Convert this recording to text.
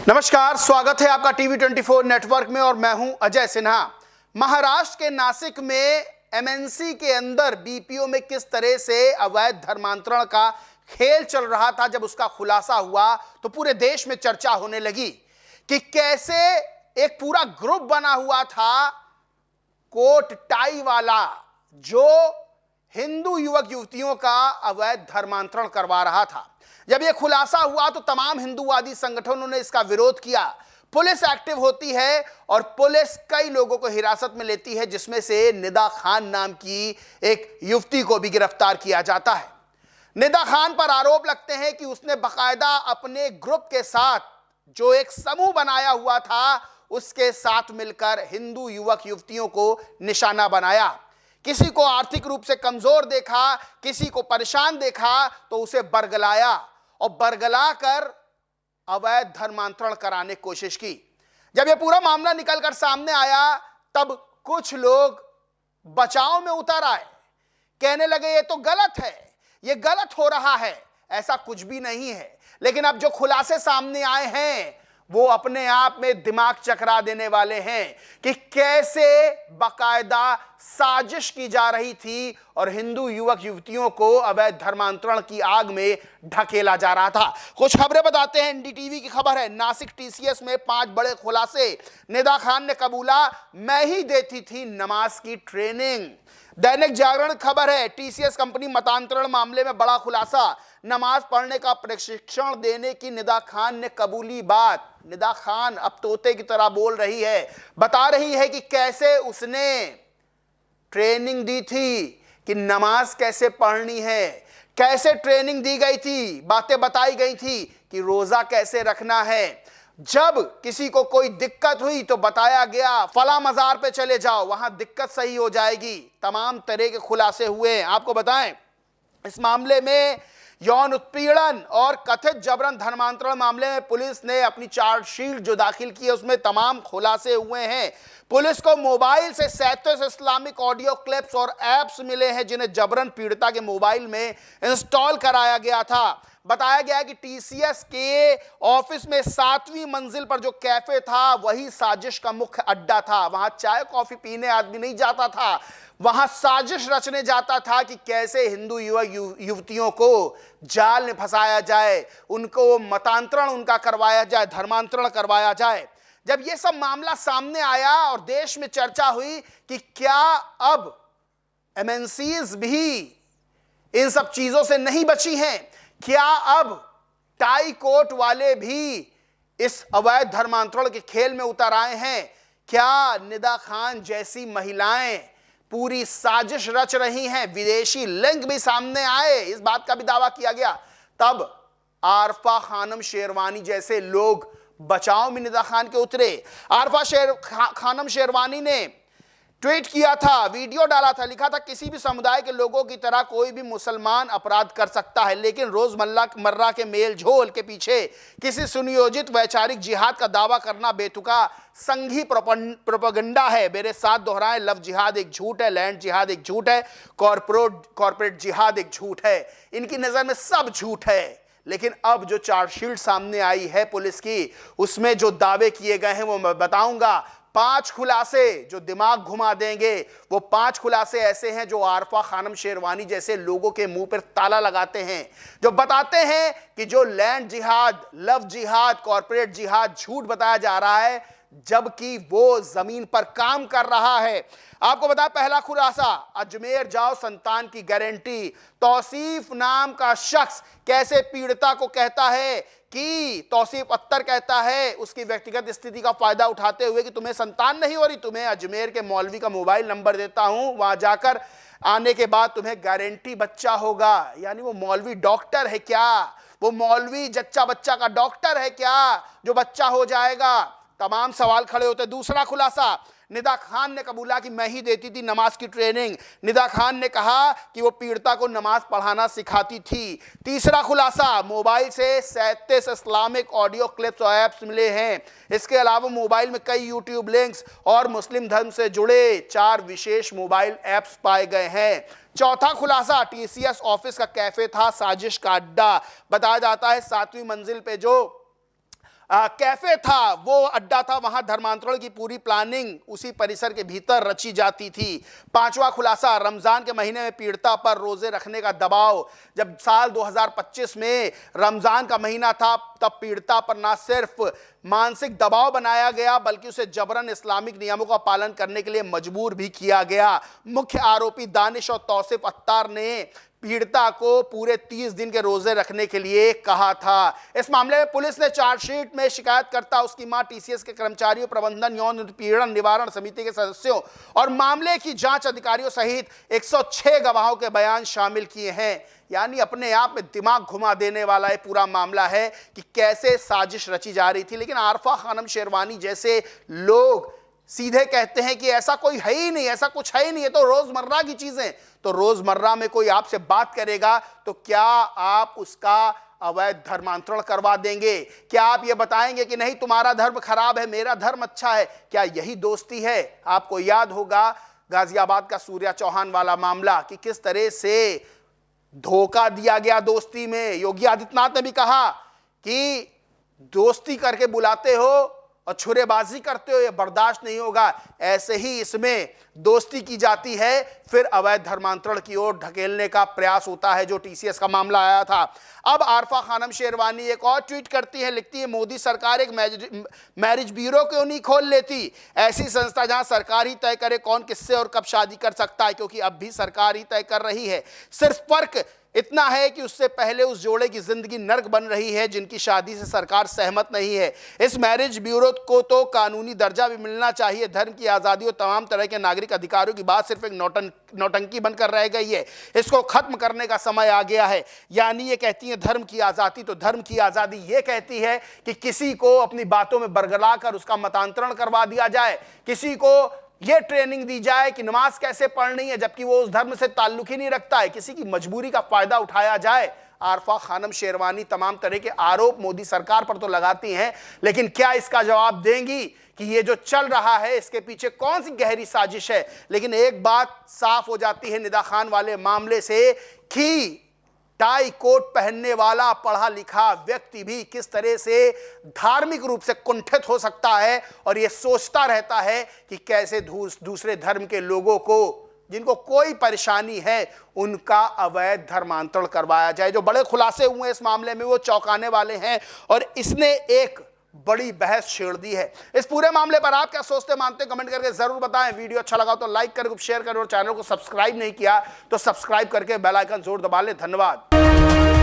नमस्कार, स्वागत है आपका टीवी 24 नेटवर्क में और मैं हूं अजय सिन्हा। महाराष्ट्र के नासिक में एमएनसी के अंदर बीपीओ में किस तरह से अवैध धर्मांतरण का खेल चल रहा था, जब उसका खुलासा हुआ तो पूरे देश में चर्चा होने लगी कि कैसे एक पूरा ग्रुप बना हुआ था कोट टाई वाला, जो हिंदू युवक युवतियों का अवैध धर्मांतरण करवा रहा था। जब यह खुलासा हुआ तो तमाम हिंदूवादी संगठनों ने इसका विरोध किया। पुलिस एक्टिव होती है और पुलिस कई लोगों को हिरासत में लेती है, जिसमें से निदा खान नाम की एक युवती को भी गिरफ्तार किया जाता है। निदा खान पर आरोप लगते हैं कि उसने बकायदा अपने ग्रुप के साथ, जो एक समूह बनाया हुआ था, उसके साथ मिलकर हिंदू युवक युवतियों को निशाना बनाया। किसी को आर्थिक रूप से कमजोर देखा, किसी को परेशान देखा तो उसे बरगलाया और बरगला कर अवैध धर्मांतरण कराने की कोशिश की। जब यह पूरा मामला निकलकर सामने आया तब कुछ लोग बचाव में उतर आए, कहने लगे ये तो गलत है, ये गलत हो रहा है। ऐसा कुछ भी नहीं है, लेकिन अब जो खुलासे सामने आए हैं वो अपने आप में दिमाग चकरा देने वाले हैं कि कैसे बकायदा साजिश की जा रही थी और हिंदू युवक युवतियों को अवैध धर्मांतरण की आग में ढकेला जा रहा था। कुछ खबरें बताते हैं, एनडीटीवी की खबर है, नासिक टीसीएस में 5 बड़े खुलासे। निदा खान ने कबूला, मैं ही देती थी नमाज की ट्रेनिंग। दैनिक जागरण खबर है, टीसीएस कंपनी मतांतरण मामले में बड़ा खुलासा, नमाज पढ़ने का प्रशिक्षण देने की निदा खान ने कबूली बात। निदा खान अब तोते की तरह बोल रही है, बता रही है कि कैसे उसने ट्रेनिंग दी थी कि नमाज कैसे पढ़नी है, कैसे ट्रेनिंग दी गई थी, बातें बताई गई थी कि रोजा कैसे रखना है। जब किसी को कोई दिक्कत हुई तो बताया गया फला मजार पे चले जाओ, वहां दिक्कत सही हो जाएगी। तमाम तरह के खुलासे हुए। आपको बताएं, इस मामले में यौन उत्पीड़न और कथित जबरन धर्मांतरण मामले में पुलिस ने अपनी चार्जशीट जो दाखिल की है उसमें तमाम खुलासे हुए हैं। पुलिस को मोबाइल से 37 इस्लामिक ऑडियो क्लिप्स और एप्स मिले हैं, जिन्हें जबरन पीड़िता के मोबाइल में इंस्टॉल कराया गया था। बताया गया कि टीसीएस के ऑफिस में 7वीं मंजिल पर जो कैफे था वही साजिश का मुख्य अड्डा था। वहां चाय कॉफी पीने आदमी नहीं जाता था, वहां साजिश रचने जाता था कि कैसे हिंदू युवक युवतियों को जाल में फंसाया जाए, उनको मतांतरण उनका करवाया जाए, धर्मांतरण करवाया जाए। जब यह सब मामला सामने आया और देश में चर्चा हुई कि क्या अब एमएनसीज भी इन सब चीजों से नहीं बची हैं, क्या अब टाई कोट वाले भी इस अवैध धर्मांतरण के खेल में उतर आए हैं, क्या निदा खान जैसी महिलाएं पूरी साजिश रच रही हैं, विदेशी लिंक भी सामने आए, इस बात का भी दावा किया गया। तब आरफा खानम शेरवानी जैसे लोग बचाव में निदा खान के उतरे। आरफा खानम शेरवानी ने ट्वीट किया था, वीडियो डाला था, लिखा था किसी भी समुदाय के लोगों की तरह कोई भी मुसलमान अपराध कर सकता है, लेकिन रोजमर्रा के मेल झोल के पीछे किसी सुनियोजित वैचारिक जिहाद का दावा करना बेतुका संघी प्रोपेगेंडा है। मेरे साथ दोहराएं, लव जिहाद एक झूठ है, लैंड जिहाद एक झूठ है, कॉर्पोरेट जिहाद एक झूठ है। इनकी नजर में सब झूठ है। लेकिन अब जो चार्जशीट सामने आई है पुलिस की, उसमें जो दावे किए गए हैं वो मैं बताऊंगा। 5 खुलासे जो दिमाग घुमा देंगे, वो 5 खुलासे ऐसे हैं जो आरफा खानम शेरवानी जैसे लोगों के मुंह पर ताला लगाते हैं, जो बताते हैं कि जो लैंड जिहाद, लव जिहाद, कॉर्पोरेट जिहाद झूठ बताया जा रहा है, जबकि वो जमीन पर काम कर रहा है। आपको बता, पहला खुलासा, अजमेर जाओ संतान की गारंटी। तौसीफ नाम का शख्स कैसे पीड़िता को कहता है कि तौसीफ अख्तर कहता है उसकी व्यक्तिगत स्थिति का फायदा उठाते हुए कि तुम्हें संतान नहीं हो रही, तुम्हें अजमेर के मौलवी का मोबाइल नंबर देता हूं, वहां जाकर आने के बाद तुम्हें गारंटी बच्चा होगा। यानी वो मौलवी डॉक्टर है क्या? वो मौलवी जच्चा बच्चा का डॉक्टर है क्या जो बच्चा हो जाएगा? तमाम सवाल खड़े होते। दूसरा खुलासा, निदा खान ने कबूला कि मैं ही देती थी नमाज की ट्रेनिंग। निदा खान ने कहा कि वो पीड़िता को नमाज पढ़ाना सिखाती थी। तीसरा खुलासा, मोबाइल से 37 इस्लामिक ऑडियो क्लिप्स और ऐप्स मिले हैं। इसके अलावा मोबाइल में कई यूट्यूब लिंक्स और मुस्लिम धर्म से जुड़े 4 विशेष मोबाइल ऐप्स पाए गए हैं। चौथा खुलासा, टीसीएस ऑफिस का कैफे था साजिश का अड्डा। बताया जाता है 7वीं मंजिल पे जो कैफे था, वो अड्डा था, वहां धर्मांतरण की पूरी प्लानिंग उसी परिसर के भीतर रची जाती थी। पांचवा खुलासा, रमजान के महीने में पीड़िता पर रोजे रखने का दबाव। जब साल 2025 में रमजान का महीना था, तब पीड़िता पर ना सिर्फ मानसिक दबाव बनाया गया बल्कि उसे जबरन इस्लामिक नियमों का पालन करने के लिए मजबूर भी किया गया। मुख्य आरोपी दानिश और तौसिफ अत्तार ने पीड़िता को पूरे 30 दिन के रोजे रखने के लिए कहा था। इस मामले में पुलिस ने चार्जशीट में शिकायतकर्ता, उसकी मां, टीसीएस के कर्मचारियों, प्रबंधन यौन उत्पीड़न निवारण समिति के सदस्यों और मामले की जांच अधिकारियों सहित 106 गवाहों के बयान शामिल किए हैं। यानी अपने आप में दिमाग घुमा देने वाला ये पूरा मामला है कि कैसे साजिश रची जा रही थी। लेकिन आरफा खानम शेरवानी जैसे लोग सीधे कहते हैं कि ऐसा कोई है ही नहीं, ऐसा कुछ है ही नहीं, ये तो रोजमर्रा की चीजें। तो रोजमर्रा में कोई आपसे बात करेगा तो क्या आप उसका अवैध धर्मांतरण करवा देंगे? क्या आप ये बताएंगे कि नहीं तुम्हारा धर्म खराब है, मेरा धर्म अच्छा है? क्या यही दोस्ती है? आपको याद होगा गाजियाबाद का सूर्या चौहान वाला मामला कि किस तरह से धोखा दिया गया दोस्ती में। योगी आदित्यनाथ ने भी कहा कि दोस्ती करके बुलाते हो और छुरेबाजी करते हो, ये बर्दाश्त नहीं होगा। ऐसे ही इसमें दोस्ती की जाती है, फिर अवैध धर्मांतरण की ओर ढकेलने का प्रयास होता है, जो टीसीएस का मामला आया था। अब आरफा खानम शेरवानी एक और ट्वीट करती है, लिखती है, मोदी सरकार एक मैरिज ब्यूरो क्यों नहीं खोल लेती? ऐसी संस्था जहां सरकार ही तय करे कौन किससे और कब शादी कर सकता है, क्योंकि अब भी सरकार ही तय कर रही है। सिर्फ फर्क इतना है कि उससे पहले उस जोड़े की जिंदगी नर्क बन रही है जिनकी शादी से सरकार सहमत नहीं है। इस मैरिज ब्यूरो को तो कानूनी दर्जा भी मिलना चाहिए। धर्म की आज़ादी और तमाम तरह के नागरिक अधिकारों की बात सिर्फ एक नौटंकी बनकर रह गई है। इसको खत्म करने का समय आ गया है। यानी ये कहती है धर्म की आज़ादी, तो धर्म की आज़ादी ये कहती है कि किसी को अपनी बातों में बरगला कर उसका मतांतरण करवा दिया जाए, किसी को ये ट्रेनिंग दी जाए कि नमाज कैसे पढ़नी है जबकि वो उस धर्म से ताल्लुक ही नहीं रखता है, किसी की मजबूरी का फायदा उठाया जाए। आरफा खानम शेरवानी तमाम तरह के आरोप मोदी सरकार पर तो लगाती हैं, लेकिन क्या इसका जवाब देंगी कि ये जो चल रहा है इसके पीछे कौन सी गहरी साजिश है? लेकिन एक बात साफ हो जाती है निदा खान वाले मामले से कि टाई कोट पहनने वाला पढ़ा लिखा व्यक्ति भी किस तरह से धार्मिक रूप से कुंठित हो सकता है और यह सोचता रहता है कि कैसे दूसरे धर्म के लोगों को, जिनको कोई परेशानी है, उनका अवैध धर्मांतरण करवाया जाए। जो बड़े खुलासे हुए इस मामले में वो चौंकाने वाले हैं और इसने एक बड़ी बहस छेड़ दी है। इस पूरे मामले पर आप क्या सोचते मानते हैं, कमेंट करके जरूर बताएं। वीडियो अच्छा लगा तो लाइक करें, शेयर करें और चैनल को सब्सक्राइब नहीं किया तो सब्सक्राइब करके बेल आइकन जरूर दबा लें। धन्यवाद।